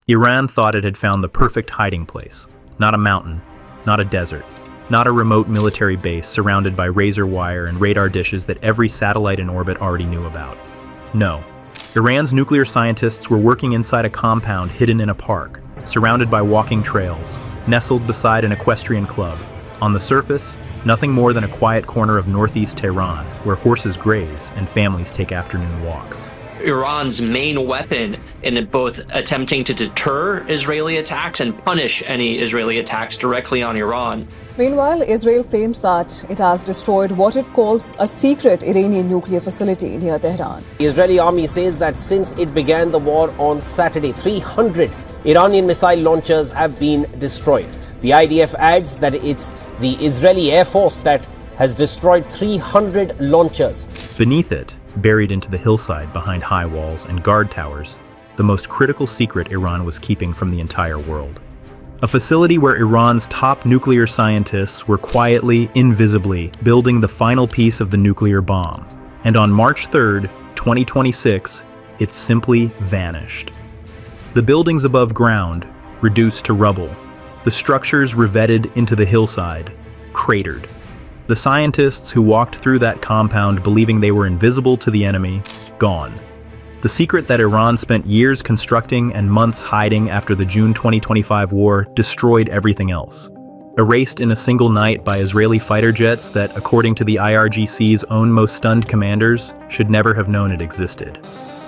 Iran thought it had found the perfect hiding place. Not a mountain, not a desert, not a remote military base surrounded by razor wire and radar dishes that every satellite in orbit already knew about. No. Iran's nuclear scientists were working inside a compound hidden in a park, surrounded by walking trails, nestled beside an equestrian club. On the surface, nothing more than a quiet corner of northeast Tehran, where horses graze and families take afternoon walks. Iran's main weapon in both attempting to deter Israeli attacks and punish any Israeli attacks directly on Iran. Meanwhile, Israel claims that it has destroyed what it calls a secret Iranian nuclear facility near Tehran. The Israeli army says that since it began the war on Saturday, 300 Iranian missile launchers have been destroyed. The IDF adds that it's the Israeli Air Force that has destroyed 300 launchers. Beneath it, buried into the hillside behind high walls and guard towers, the most critical secret Iran was keeping from the entire world. A facility where Iran's top nuclear scientists were quietly, invisibly building the final piece of the nuclear bomb. And on March 3rd, 2026, it simply vanished. The buildings above ground, reduced to rubble. The structures revetted into the hillside, cratered. The scientists who walked through that compound believing they were invisible to the enemy, gone. The secret that Iran spent years constructing and months hiding after the June 2025 war destroyed everything else. Erased in a single night by Israeli fighter jets that, according to the IRGC's own most stunned commanders, should never have known it existed.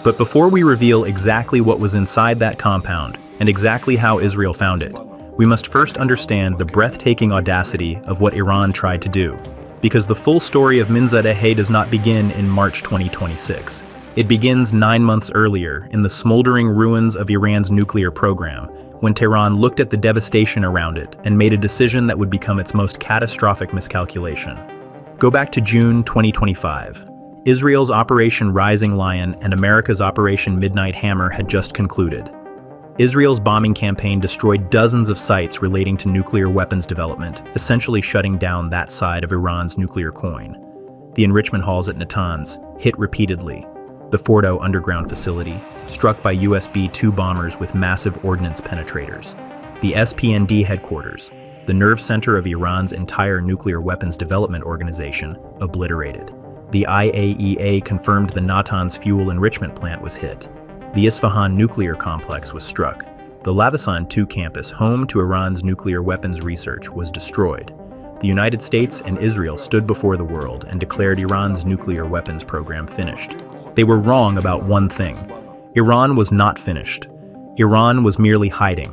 But before we reveal exactly what was inside that compound and exactly how Israel found it, we must first understand the breathtaking audacity of what Iran tried to do, because the full story of Minzadeh does not begin in March 2026. It begins 9 months earlier in the smoldering ruins of Iran's nuclear program, when Tehran looked at the devastation around it and made a decision that would become its most catastrophic miscalculation. Go back to June 2025. Israel's Operation Rising Lion and America's Operation Midnight Hammer had just concluded. Israel's bombing campaign destroyed dozens of sites relating to nuclear weapons development, essentially shutting down that side of Iran's nuclear coin. The enrichment halls at Natanz, hit repeatedly. The Fordo underground facility, struck by US B-2 bombers with massive ordnance penetrators. The SPND headquarters, the nerve center of Iran's entire nuclear weapons development organization, obliterated. The IAEA confirmed the Natanz fuel enrichment plant was hit. The Isfahan nuclear complex was struck. The Lavisan 2 campus, home to Iran's nuclear weapons research, was destroyed. The United States and Israel stood before the world and declared Iran's nuclear weapons program finished. They were wrong about one thing. Iran was not finished. Iran was merely hiding.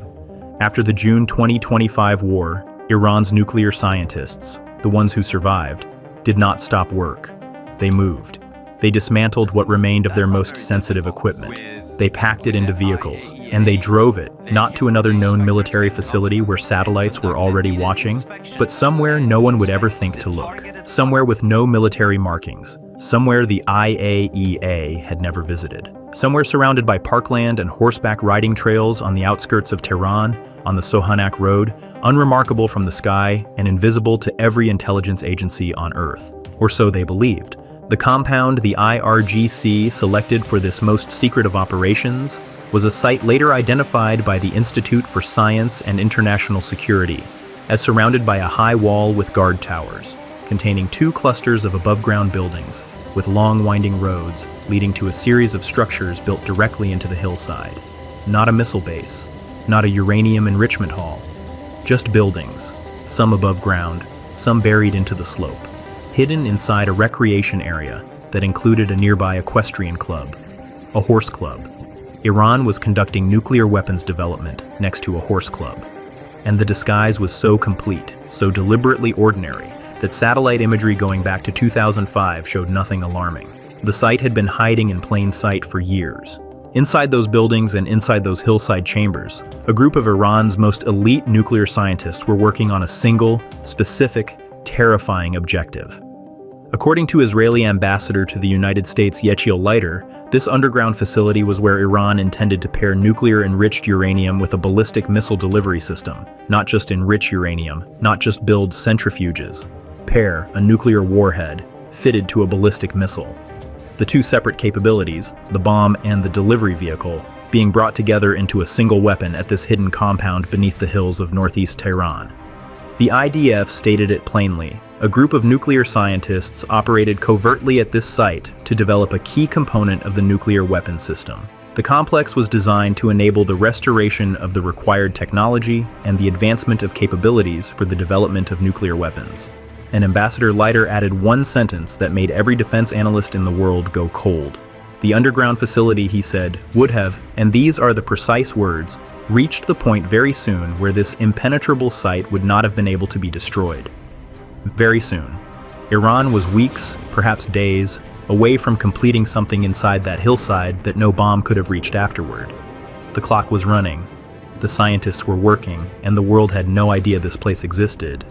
After the June 2025 war, Iran's nuclear scientists, the ones who survived, did not stop work. They moved. They dismantled what remained of their most sensitive equipment. They packed it into vehicles, and they drove it, not to another known military facility where satellites were already watching, but somewhere no one would ever think to look. Somewhere with no military markings. Somewhere the IAEA had never visited. Somewhere surrounded by parkland and horseback riding trails on the outskirts of Tehran, on the Sohanak Road, unremarkable from the sky and invisible to every intelligence agency on Earth. Or so they believed. The compound the IRGC selected for this most secret of operations was a site later identified by the Institute for Science and International Security as surrounded by a high wall with guard towers, containing 2 clusters of above-ground buildings with long winding roads leading to a series of structures built directly into the hillside. Not a missile base, not a uranium enrichment hall, just buildings, some above ground, some buried into the slope, hidden inside a recreation area that included a nearby equestrian club, a horse club. Iran was conducting nuclear weapons development next to a horse club. And the disguise was so complete, so deliberately ordinary, that satellite imagery going back to 2005 showed nothing alarming. The site had been hiding in plain sight for years. Inside those buildings and inside those hillside chambers, a group of Iran's most elite nuclear scientists were working on a single, specific, terrifying objective. According to Israeli ambassador to the United States Yechiel Leiter, this underground facility was where Iran intended to pair nuclear-enriched uranium with a ballistic missile delivery system, not just enrich uranium, not just build centrifuges. Pair a nuclear warhead fitted to a ballistic missile. The 2 separate capabilities, the bomb and the delivery vehicle, being brought together into a single weapon at this hidden compound beneath the hills of northeast Tehran. The IDF stated it plainly. A group of nuclear scientists operated covertly at this site to develop a key component of the nuclear weapon system. The complex was designed to enable the restoration of the required technology and the advancement of capabilities for the development of nuclear weapons. And Ambassador Leiter added one sentence that made every defense analyst in the world go cold. The underground facility, he said, would have, and these are the precise words, reached the point very soon where this impenetrable site would not have been able to be destroyed. Very soon. Iran was weeks, perhaps days, away from completing something inside that hillside that no bomb could have reached afterward. The clock was running, the scientists were working, and the world had no idea this place existed.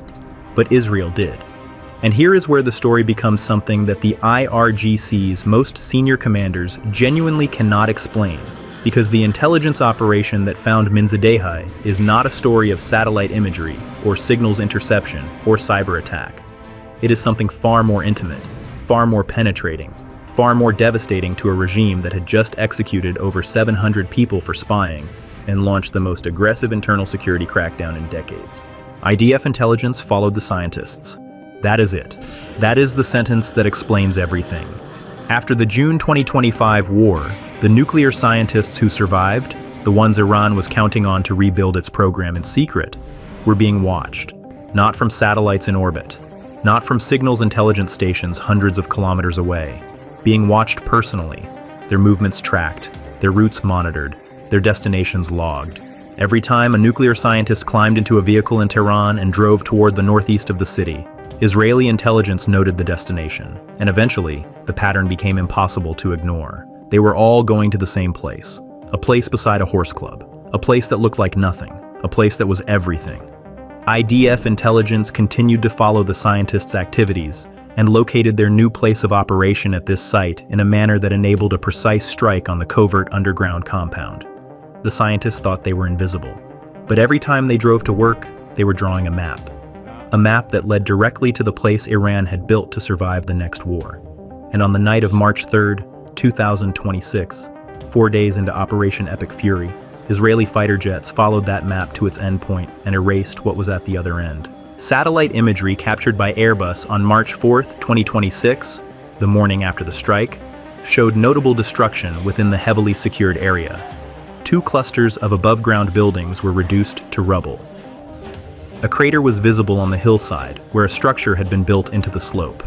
But Israel did. And here is where the story becomes something that the IRGC's most senior commanders genuinely cannot explain, because the intelligence operation that found Minzadehai is not a story of satellite imagery, or signals interception, or cyber attack. It is something far more intimate, far more penetrating, far more devastating to a regime that had just executed over 700 people for spying and launched the most aggressive internal security crackdown in decades. IDF intelligence followed the scientists. That is it. That is the sentence that explains everything. After the June 2025 war, the nuclear scientists who survived, the ones Iran was counting on to rebuild its program in secret, were being watched, not from satellites in orbit, not from signals intelligence stations hundreds of kilometers away, being watched personally, their movements tracked, their routes monitored, their destinations logged. Every time a nuclear scientist climbed into a vehicle in Tehran and drove toward the northeast of the city, Israeli intelligence noted the destination, and eventually, the pattern became impossible to ignore. They were all going to the same place, a place beside a horse club, a place that looked like nothing, a place that was everything. IDF intelligence continued to follow the scientists' activities and located their new place of operation at this site in a manner that enabled a precise strike on the covert underground compound. The scientists thought they were invisible, but every time they drove to work, they were drawing a map that led directly to the place Iran had built to survive the next war. And on the night of March 3rd, 2026, 4 days into Operation Epic Fury, Israeli fighter jets followed that map to its endpoint and erased what was at the other end. Satellite imagery captured by Airbus on March 4th, 2026, the morning after the strike, showed notable destruction within the heavily secured area. 2 clusters of above-ground buildings were reduced to rubble. A crater was visible on the hillside, where a structure had been built into the slope.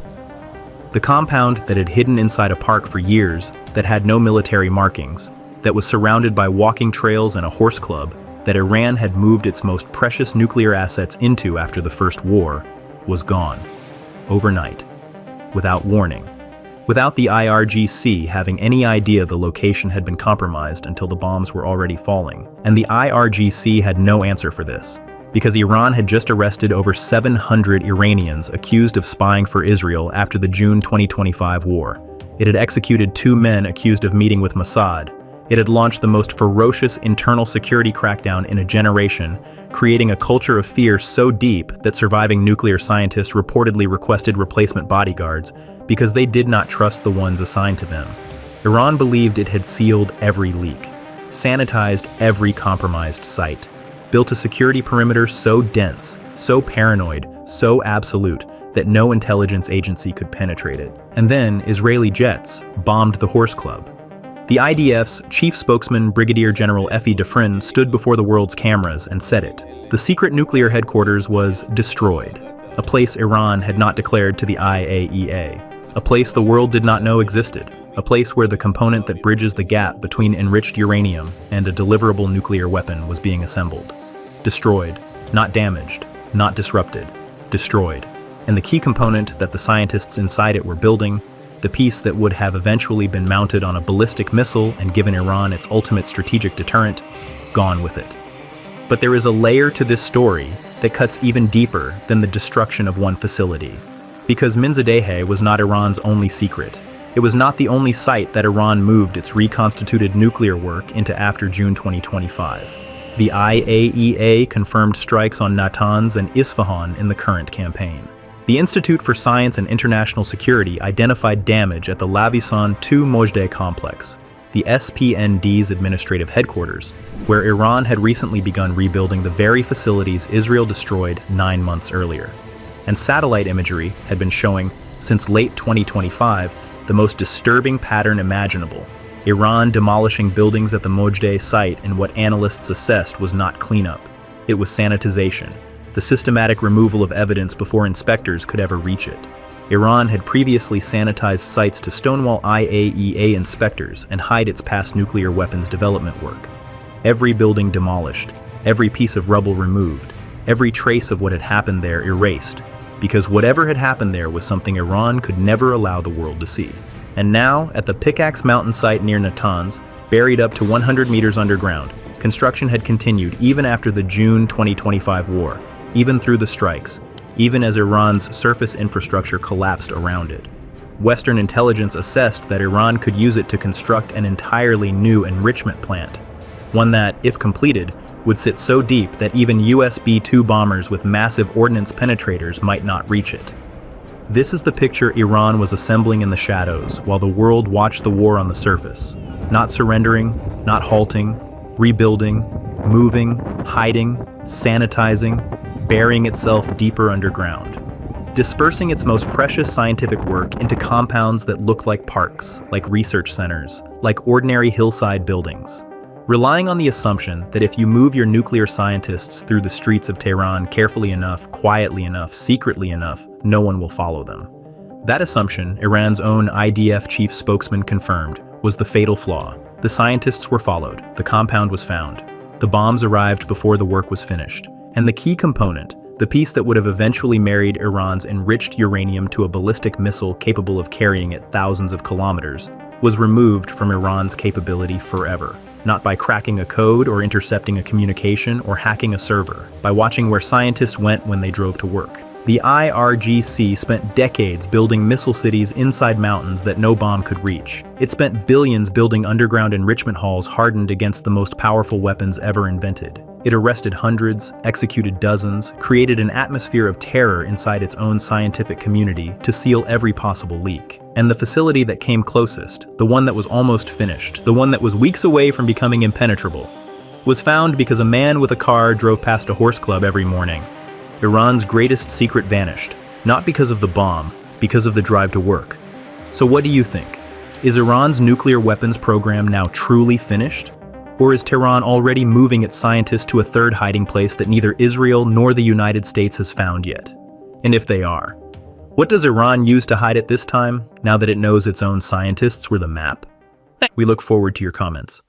The compound that had hidden inside a park for years, that had no military markings, that was surrounded by walking trails and a horse club, that Iran had moved its most precious nuclear assets into after the First War, was gone. Overnight. Without warning. Without the IRGC having any idea the location had been compromised until the bombs were already falling. And the IRGC had no answer for this, because Iran had just arrested over 700 Iranians accused of spying for Israel after the June 2025 war. It had executed 2 men accused of meeting with Mossad. It had launched the most ferocious internal security crackdown in a generation, creating a culture of fear so deep that surviving nuclear scientists reportedly requested replacement bodyguards because they did not trust the ones assigned to them. Iran believed it had sealed every leak, sanitized every compromised site, built a security perimeter so dense, so paranoid, so absolute, that no intelligence agency could penetrate it. And then Israeli jets bombed the horse club. The IDF's chief spokesman, Brigadier General Effie Defrin, stood before the world's cameras and said it. The secret nuclear headquarters was destroyed, a place Iran had not declared to the IAEA, a place the world did not know existed, a place where the component that bridges the gap between enriched uranium and a deliverable nuclear weapon was being assembled. Destroyed, not damaged, not disrupted, destroyed. And the key component that the scientists inside it were building, the piece that would have eventually been mounted on a ballistic missile and given Iran its ultimate strategic deterrent, gone with it. But there is a layer to this story that cuts even deeper than the destruction of one facility. Because Minzadehai was not Iran's only secret. It was not the only site that Iran moved its reconstituted nuclear work into after June 2025. The IAEA confirmed strikes on Natanz and Isfahan in the current campaign. The Institute for Science and International Security identified damage at the Lavisan 2 Mojde complex, the SPND's administrative headquarters, where Iran had recently begun rebuilding the very facilities Israel destroyed 9 months earlier. And satellite imagery had been showing, since late 2025, the most disturbing pattern imaginable: Iran demolishing buildings at the Mojdeh site in what analysts assessed was not cleanup. It was sanitization, the systematic removal of evidence before inspectors could ever reach it. Iran had previously sanitized sites to stonewall IAEA inspectors and hide its past nuclear weapons development work. Every building demolished, every piece of rubble removed, every trace of what had happened there erased, because whatever had happened there was something Iran could never allow the world to see. And now, at the Pickaxe Mountain site near Natanz, buried up to 100 meters underground, construction had continued even after the June 2025 war, even through the strikes, even as Iran's surface infrastructure collapsed around it. Western intelligence assessed that Iran could use it to construct an entirely new enrichment plant, one that, if completed, would sit so deep that even US B-2 bombers with massive ordnance penetrators might not reach it. This is the picture Iran was assembling in the shadows while the world watched the war on the surface, not surrendering, not halting, rebuilding, moving, hiding, sanitizing, burying itself deeper underground, dispersing its most precious scientific work into compounds that look like parks, like research centers, like ordinary hillside buildings, relying on the assumption that if you move your nuclear scientists through the streets of Tehran carefully enough, quietly enough, secretly enough, no one will follow them. That assumption, Iran's own IDF chief spokesman confirmed, was the fatal flaw. The scientists were followed, the compound was found, the bombs arrived before the work was finished, and the key component, the piece that would have eventually married Iran's enriched uranium to a ballistic missile capable of carrying it thousands of kilometers, was removed from Iran's capability forever. Not by cracking a code or intercepting a communication or hacking a server, by watching where scientists went when they drove to work. The IRGC spent decades building missile cities inside mountains that no bomb could reach. It spent billions building underground enrichment halls hardened against the most powerful weapons ever invented. It arrested hundreds, executed dozens, created an atmosphere of terror inside its own scientific community to seal every possible leak. And the facility that came closest, the one that was almost finished, the one that was weeks away from becoming impenetrable, was found because a man with a car drove past a horse club every morning. Iran's greatest secret vanished, not because of the bomb, because of the drive to work. So what do you think? Is Iran's nuclear weapons program now truly finished? Or is Tehran already moving its scientists to a third hiding place that neither Israel nor the United States has found yet? And if they are, what does Iran use to hide it this time, now that it knows its own scientists were the map? We look forward to your comments.